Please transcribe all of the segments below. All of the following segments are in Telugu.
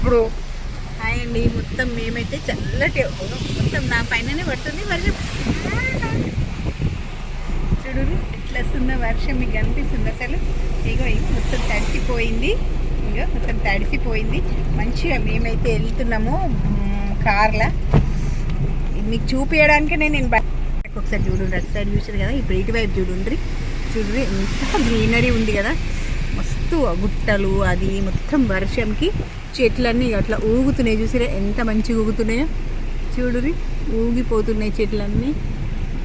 ఇప్పుడు హాయ్ అండి. మొత్తం మేమైతే చల్లటి మొత్తం నా పైననే పడుతుంది వర్షం. చూడు ఎట్లా వస్తుందో వర్షం, మీకు కనిపిస్తుంది అసలు. ఇగో మొత్తం తడిసిపోయింది, ఇగో మొత్తం తడిసిపోయింది. మంచిగా మేమైతే వెళ్తున్నాము కార్లో. మీకు చూపించడానికే నేను ఒకసారి చూడండి, అటు సైడ్ చూసారు కదా, ఇప్పుడు ఇటువైపు చూడండి. చూడండి ఎంత గ్రీనరీ ఉంది కదా, మస్తు గుట్టలు, అది మొత్తం వర్షంకి చెట్లన్నీ అట్లా ఊగుతున్నాయి. చూసిరా ఎంత మంచిగా ఊగుతున్నాయో, చూడురి ఊగిపోతున్నాయి చెట్లన్నీ.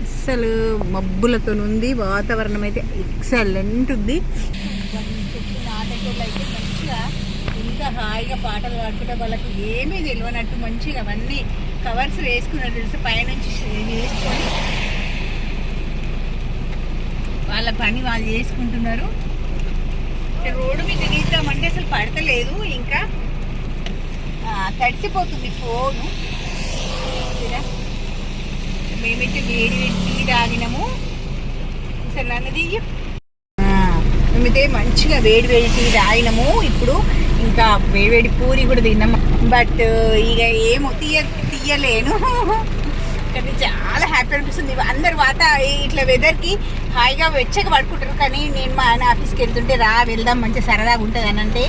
అస్సలు మబ్బులతో ఉంది, వాతావరణం అయితే ఎక్సలెంట్ ఉంది. చెట్లు నాటేటోళ్ళు అయితే మంచిగా ఇంకా హాయిగా పాటలు పాడుకుంటే వాళ్ళకి ఏమీ తెలియనట్టు మంచిగా అవన్నీ కవర్స్ వేసుకున్నట్టు తెలుసు, పైనుంచి వేసుకొని వాళ్ళ పని వాళ్ళు చేసుకుంటున్నారు. రోడ్డు మీద తీద్దామంటే అసలు పడతలేదు, ఇంకా తడిసిపోతుంది ఫోను. మేమైతే వేడి వేడి టీ తాగినాము. అసలు అన్నది మేమైతే మంచిగా వేడి వేడి టీ తాగినాము. ఇప్పుడు ఇంకా వేడి వేడి పూరి కూడా తిన్నాము. బట్ ఇక ఏమో తీయలేను. కానీ చాలా హ్యాపీ అనిపిస్తుంది. అందరు ఇట్లా వెదర్కి హాయిగా వెచ్చగా పడుకుంటారు. కానీ నేను మా ఆయన ఆఫీస్కి వెళ్తుంటే వెళ్దాం మంచిగా సరదాగా ఉంటుంది అని అంటే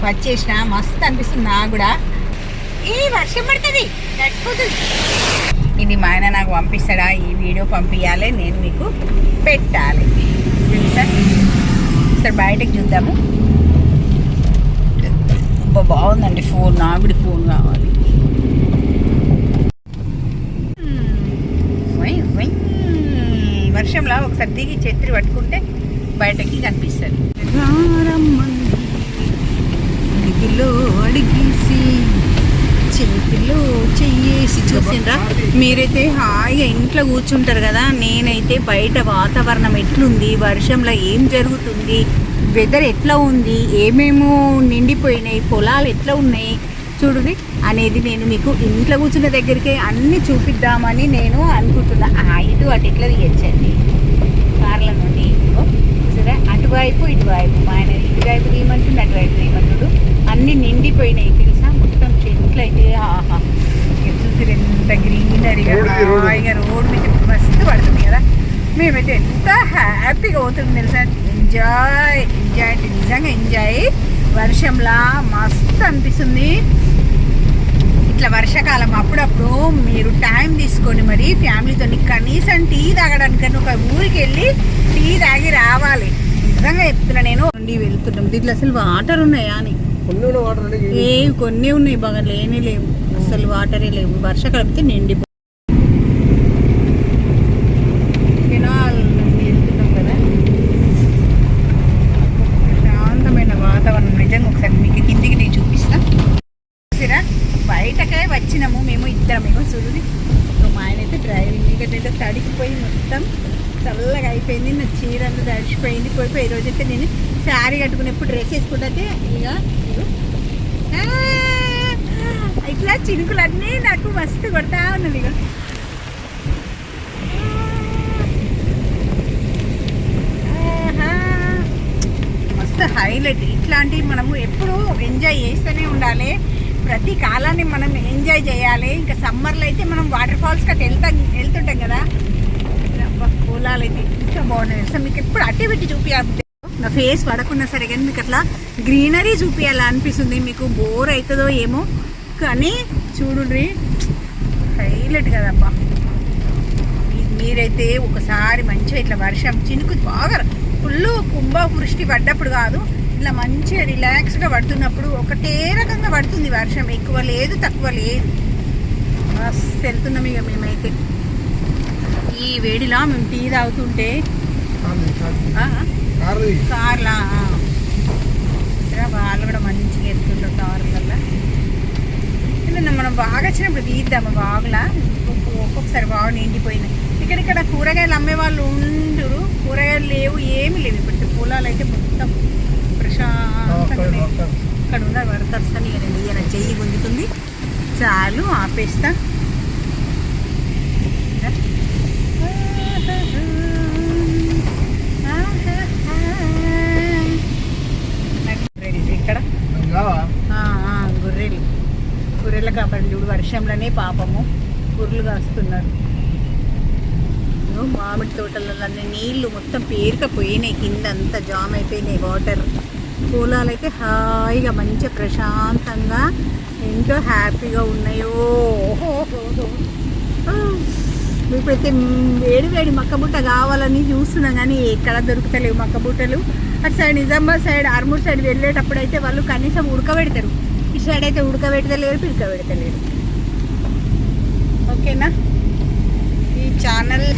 వచ్చేసిన. మస్తు అనిపిస్తుంది నాకు కూడా. ఈ వర్షం పడుతుంది, నడిచిపోతుంది. ఇది మా ఆయన నాకు పంపిస్తాడా, ఈ వీడియో పంపించాలి, నేను మీకు పెట్టాలి తెలుసా. సరే బయటకు చూద్దాము. బాగుందండి ఫోన్, నాకు కూడా ఫోన్ కావాలి. వర్షంలో ఒకసారి దిగి ఛత్రి పట్టుకుంటే బయటకి కనిపిస్తుంది. అడిగిలో అడిగేసి చేతిలో చెయ్యేసి చూసిండ్రా. మీరైతే హాయిగా ఇంట్లో కూర్చుంటారు కదా, నేనైతే బయట వాతావరణం ఎట్లుంది, వర్షంలో ఏం జరుగుతుంది, వెదర్ ఎట్లా ఉంది, ఏమేమో నిండిపోయినాయి, పొలాలు ఎట్లా ఉన్నాయి చూడండి అనేది నేను మీకు ఇంట్లో కూర్చున్న దగ్గరికి అన్నీ చూపిద్దామని నేను అనుకుంటున్నా. ఇటు అటు ఎట్లా తీయచ్చండి కార్ల నుండి. సరే అటువైపు ఇటువైపు, మా ఆయన ఇటువైపు తీయమంటుండే, అటువైపు తీయమంటుడు. అన్నీ నిండిపోయినాయి తెలుసా. మొత్తం చెట్లు అయితే చూసి ఎంత గ్రీనరీగా హాయిగా రోడ్డు మీద మస్తు పడుతుంది కదా. మేమైతే ఎంత హ్యాపీగా అవుతుంది తెలుసా. ఎంజాయ్ అంటే నిజంగా ఎంజాయ్. వర్షంలా మస్తు అనిపిస్తుంది. ఇట్లా వర్షాకాలం అప్పుడప్పుడు మీరు టైం తీసుకొని మరి ఫ్యామిలీతో కనీసం టీ తాగడానికని ఒక ఊరికి వెళ్ళి టీ తాగి రావాలి. నిజంగా చెప్తున్నా. నేను వెళ్తున్నాం దీంట్లో అసలు వాటర్ ఉన్నాయా అని. కొన్ని ఉన్నాయి, బాగా లేనే లేవు, అసలు వాటరే లేవు. వర్షాకాలం అయితే నిండి వెళ్తున్నాం కదా. శాంతమైన వాతావరణం నిజంగా. ఒకసారి మీకు కిందికి నేను చూపిస్తా. చూసిరా బయటకే వచ్చినాము మేము ఇద్దరం. ఏమో చూడండి, మా ఆయన అయితే డ్రైవింగ్ ఎందుకంటే తడిసిపోయి మొత్తం చల్లగా అయిపోయింది. నా చీర అంతా తడిసిపోయింది. పోయిపోయి ఈరోజైతే నేను శారీ కట్టుకునేప్పుడు డ్రెస్ వేసుకుంటే ఇట్లా చినుకులన్నీ నాకు మస్తు కొడతా ఉన్నది. ఇక మస్తు హైలైట్. ఇట్లాంటివి మనము ఎప్పుడు ఎంజాయ్ చేస్తూనే ఉండాలి. ప్రతి కాలాన్ని మనం ఎంజాయ్ చేయాలి. ఇంకా సమ్మర్లో అయితే మనం వాటర్ ఫాల్స్ కట్ట వెళ్తుంటాం కదా. పొలాలు అయితే ఇంకా బాగున్నాయి. సో మీకు ఎప్పుడు అట్టే పెట్టి చూపించాలి. నా ఫేస్ పడకున్నా సరే కానీ మీకు అట్లా గ్రీనరీ చూపించాలి అనిపిస్తుంది. మీకు బోర్ అవుతుందో ఏమో కానీ చూడండి హైలైట్ కదబ్బా. మీరైతే ఒకసారి మంచిగా ఇట్లా వర్షం చినుకు బాగా ఫుల్ కుంభవృష్టి పడ్డప్పుడు కాదు, ఇట్లా మంచిగా రిలాక్స్గా పడుతున్నప్పుడు ఒకటే రకంగా పడుతుంది వర్షం. ఎక్కువ లేదు తక్కువ లేదు. మస్తు వెళ్తున్నాం ఇక మేమైతే. ఈ వేడిలా మేము టీ తాగుతుంటే కార్లా వాళ్ళు కూడా మంచిగా వెళ్తుంటారు కార్లల్లో. మనం బాగా వచ్చినప్పుడు తీద్దాము. బాగులా ఒక్కొక్కసారి బాగా నిండిపోయినాయి. ఇక్కడ కూరగాయలు అమ్మే వాళ్ళు ఉండరు, కూరగాయలు లేవు, ఏమి లేవు. ఇప్పుడు పొలాలు అయితే మొత్తం ప్రశాంతంగా ఇక్కడ ఉన్నారు. పడతారు ఇక చెయ్యి గుంజుతుంది. చాలు ఆపేస్తా. ఇక్కడ గొర్రెలు కాపాడు చూడు, వర్షంలోనే పాపము పుర్లు కాస్తున్నారు. మామిడి తోటలన్నీ నీళ్లు మొత్తం పేరుకపోయినాయి, కింద అంతా జామ్ అయిపోయినాయి వాటర్. పొలాలు అయితే హాయిగా మంచిగా ప్రశాంతంగా ఎంతో హ్యాపీగా ఉన్నాయో. ఇప్పుడైతే వేడి వేడి మక్కబుట్ట కావాలని చూస్తున్నాం కానీ ఎక్కడ దొరుకుతలేవు మక్కబుట్టలు. అటు side Nizamabad side, Armoor side వెళ్ళేటప్పుడు అయితే వాళ్ళు కనీసం ఉడకబెడతారు, ఇటు సైడ్ అయితే ఉడకబెడతలేరు, పిడకబెడతలేరు. ఓకేనా? ఈ ఛానల్